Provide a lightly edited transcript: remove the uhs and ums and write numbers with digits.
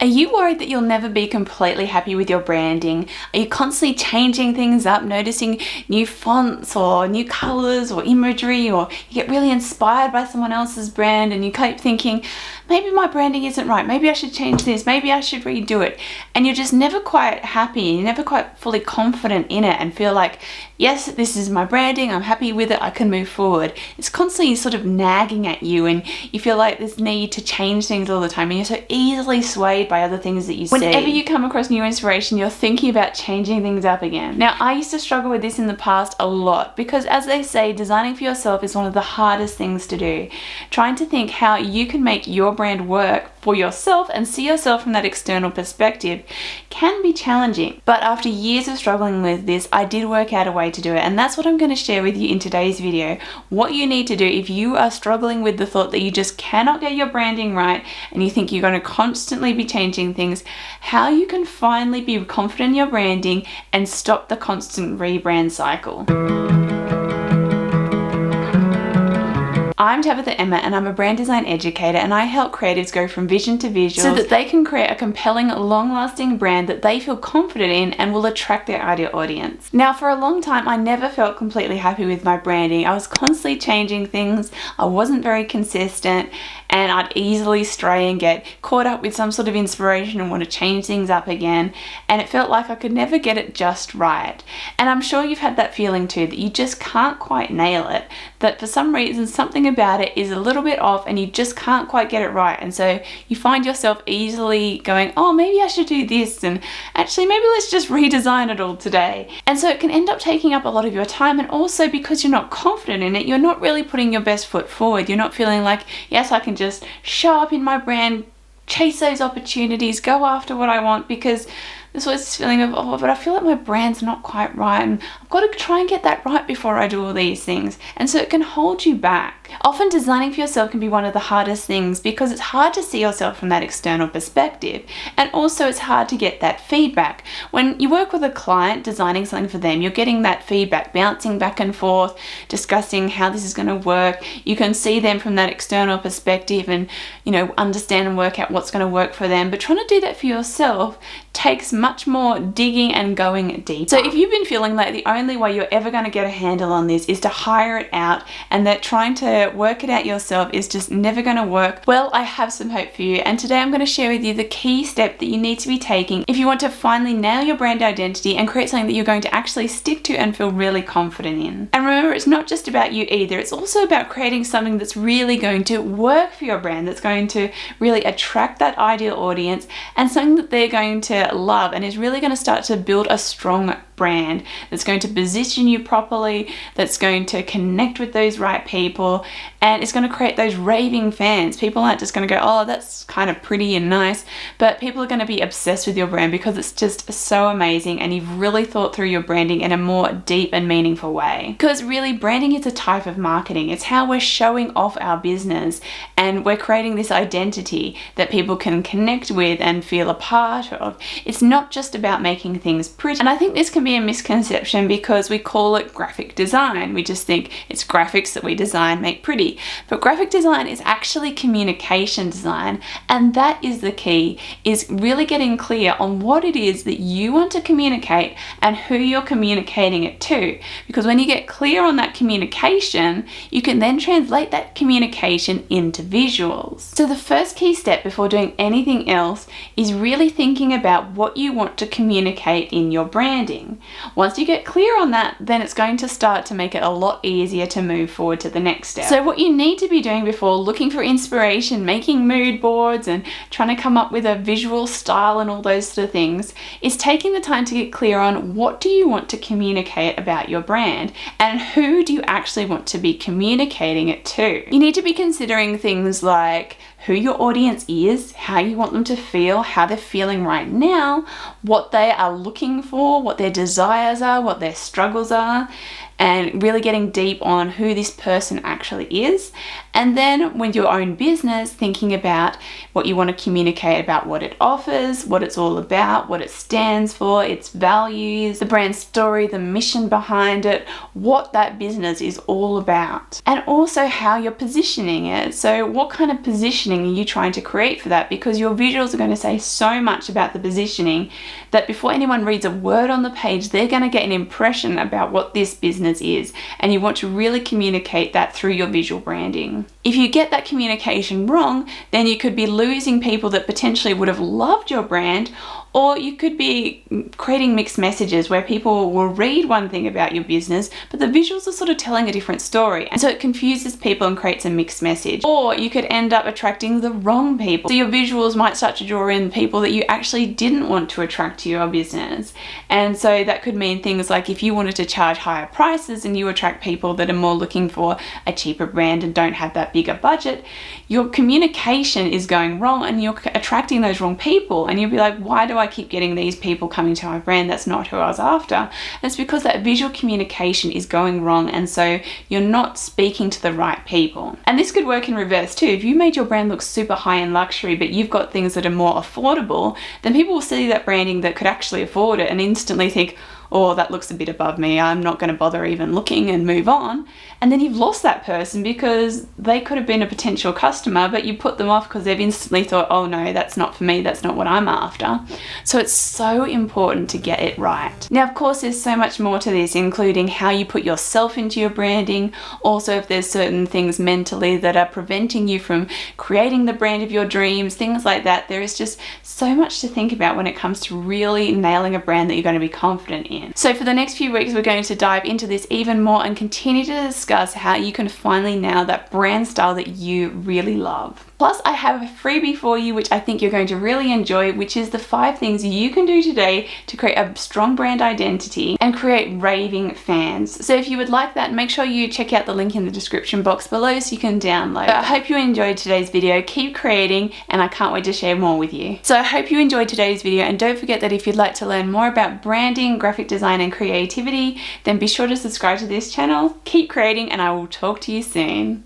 Are you worried that you'll never be completely happy with your branding? Are you constantly changing things up, noticing new fonts or new colors or imagery, or you get really inspired by someone else's brand and you keep thinking, maybe my branding isn't right, maybe I should change this, maybe I should redo it, and you're just never quite happy, you're never quite fully confident in it and feel like, yes, this is my branding, I'm happy with it, I can move forward. It's constantly sort of nagging at you and you feel like this need to change things all the time, and you're so easily swayed by other things that you see. Whenever you come across new inspiration, you're thinking about changing things up again. Now, I used to struggle with this in the past a lot because, as they say, designing for yourself is one of the hardest things to do. Trying to think how you can make your brand work for yourself and see yourself from that external perspective can be challenging. But after years of struggling with this, I did work out a way to do it, and that's what I'm going to share with you in today's video. What you need to do if you are struggling with the thought that you just cannot get your branding right and you think you're going to constantly be changing things, how you can finally be confident in your branding and stop the constant rebrand cycle. I'm Tabitha Emma and I'm a brand design educator, and I help creatives go from vision to visual so that they can create a compelling, long-lasting brand that they feel confident in and will attract their ideal audience. Now, for a long time, I never felt completely happy with my branding. I was constantly changing things, I wasn't very consistent, and I'd easily stray and get caught up with some sort of inspiration and want to change things up again, and it felt like I could never get it just right. And I'm sure you've had that feeling too, that you just can't quite nail it, that for some reason something about it is a little bit off and you just can't quite get it right, and so you find yourself easily going, oh, maybe I should do this, and actually maybe let's just redesign it all today. And so it can end up taking up a lot of your time, and also because you're not confident in it, you're not really putting your best foot forward. You're not feeling like, yes, I can just show up in my brand, chase those opportunities, go after what I want, because there's always this feeling of, oh, but I feel like my brand's not quite right and I've got to try and get that right before I do all these things. And so it can hold you back. Often designing for yourself can be one of the hardest things because it's hard to see yourself from that external perspective, and also it's hard to get that feedback. When you work with a client designing something for them, you're getting that feedback, bouncing back and forth, discussing how this is going to work. You can see them from that external perspective and, understand and work out what's going to work for them. But trying to do that for yourself takes much more digging and going deep. So if you've been feeling like the only way you're ever going to get a handle on this is to hire it out, and that trying to work it out yourself is just never going to work, well, I have some hope for you. And today I'm going to share with you the key step that you need to be taking if you want to finally nail your brand identity and create something that you're going to actually stick to and feel really confident in. And remember, it's not just about you either. It's also about creating something that's really going to work for your brand, that's going to really attract that ideal audience, and something that they're going to love and is really going to start to build a strong brand that's going to position you properly, that's going to connect with those right people, and it's going to create those raving fans. People aren't just going to go, oh, that's kind of pretty and nice, but people are going to be obsessed with your brand because it's just so amazing and you've really thought through your branding in a more deep and meaningful way. Because really, branding is a type of marketing. It's how we're showing off our business, and we're creating this identity that people can connect with and feel a part of. It's not just about making things pretty. And I think this can be a misconception because we call it graphic design. We just think it's graphics that we design, make pretty. But graphic design is actually communication design, and that is the key, is really getting clear on what it is that you want to communicate and who you're communicating it to. Because when you get clear on that communication, you can then translate that communication into visuals. So the first key step before doing anything else is really thinking about what you want to communicate in your branding. Once you get clear on that, then it's going to start to make it a lot easier to move forward to the next step. So what you need to be doing before looking for inspiration, making mood boards and trying to come up with a visual style and all those sort of things, is taking the time to get clear on what do you want to communicate about your brand and who do you actually want to be communicating it to. You need to be considering things like who your audience is, how you want them to feel, how they're feeling right now, what they are looking for, what their desires are, what their struggles are, and really getting deep on who this person actually is. And then with your own business, thinking about what you want to communicate about what it offers, what it's all about, what it stands for, its values, the brand story, the mission behind it, what that business is all about. And also how you're positioning it. So what kind of positioning are you trying to create for that? Because your visuals are going to say so much about the positioning that before anyone reads a word on the page, they're going to get an impression about what this business is. And you want to really communicate that through your visual branding. If you get that communication wrong, then you could be losing people that potentially would have loved your brand, or you could be creating mixed messages where people will read one thing about your business, but the visuals are sort of telling a different story. And so it confuses people and creates a mixed message. Or you could end up attracting the wrong people. So your visuals might start to draw in people that you actually didn't want to attract to your business. And so that could mean things like if you wanted to charge higher prices and you attract people that are more looking for a cheaper brand and don't have that bigger budget, your communication is going wrong and you're attracting those wrong people. And you'll be like, why do I keep getting these people coming to my brand? That's not who I was after. And it's because that visual communication is going wrong, and so you're not speaking to the right people. And this could work in reverse too. If you made your brand look super high in luxury, but you've got things that are more affordable, then people will see that branding that could actually afford it and instantly think, oh, that looks a bit above me, I'm not going to bother even looking, and move on. And then you've lost that person because they could have been a potential customer, but you put them off because they've instantly thought, oh no, that's not for me, that's not what I'm after. So it's so important to get it right. Now, of course, there's so much more to this, including how you put yourself into your branding. Also, if there's certain things mentally that are preventing you from creating the brand of your dreams, things like that. There is just so much to think about when it comes to really nailing a brand that you're going to be confident in. So for the next few weeks, we're going to dive into this even more and continue to discuss how you can finally nail that brand style that you really love. Plus, I have a freebie for you, which I think you're going to really enjoy, which is the 5 things you can do today to create a strong brand identity and create raving fans. So if you would like that, make sure you check out the link in the description box below so you can download. So I hope you enjoyed today's video. Keep creating, and I can't wait to share more with you. So I hope you enjoyed today's video, and don't forget that if you'd like to learn more about branding, graphic design, and creativity, then be sure to subscribe to this channel. Keep creating, and I will talk to you soon.